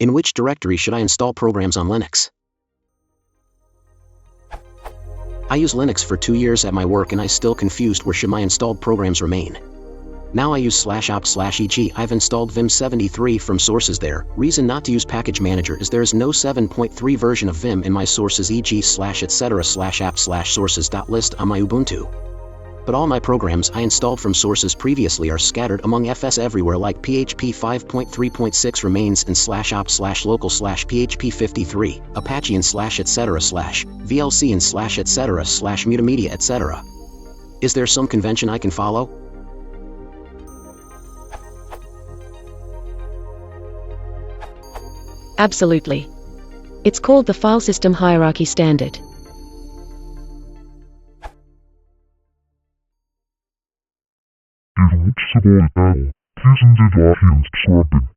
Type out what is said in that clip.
In which directory should I install programs on Linux? I use Linux for 2 years at my work and I still confused where should my installed programs remain. Now I use /opt/eg. I've installed Vim 73 from sources there. Reason not to use package manager is there is no 7.3 version of Vim in my sources /etc/app/sources.list on my Ubuntu. But all my programs I installed from sources previously are scattered among FS everywhere, like PHP 5.3.6 remains and /opt/local/PHP 53, Apache and /etc/VLC and /etc/Mutamedia etc. Is there some convention I can follow? Absolutely. It's called the File System Hierarchy Standard. If you want to support the channel, please enjoy and subscribe.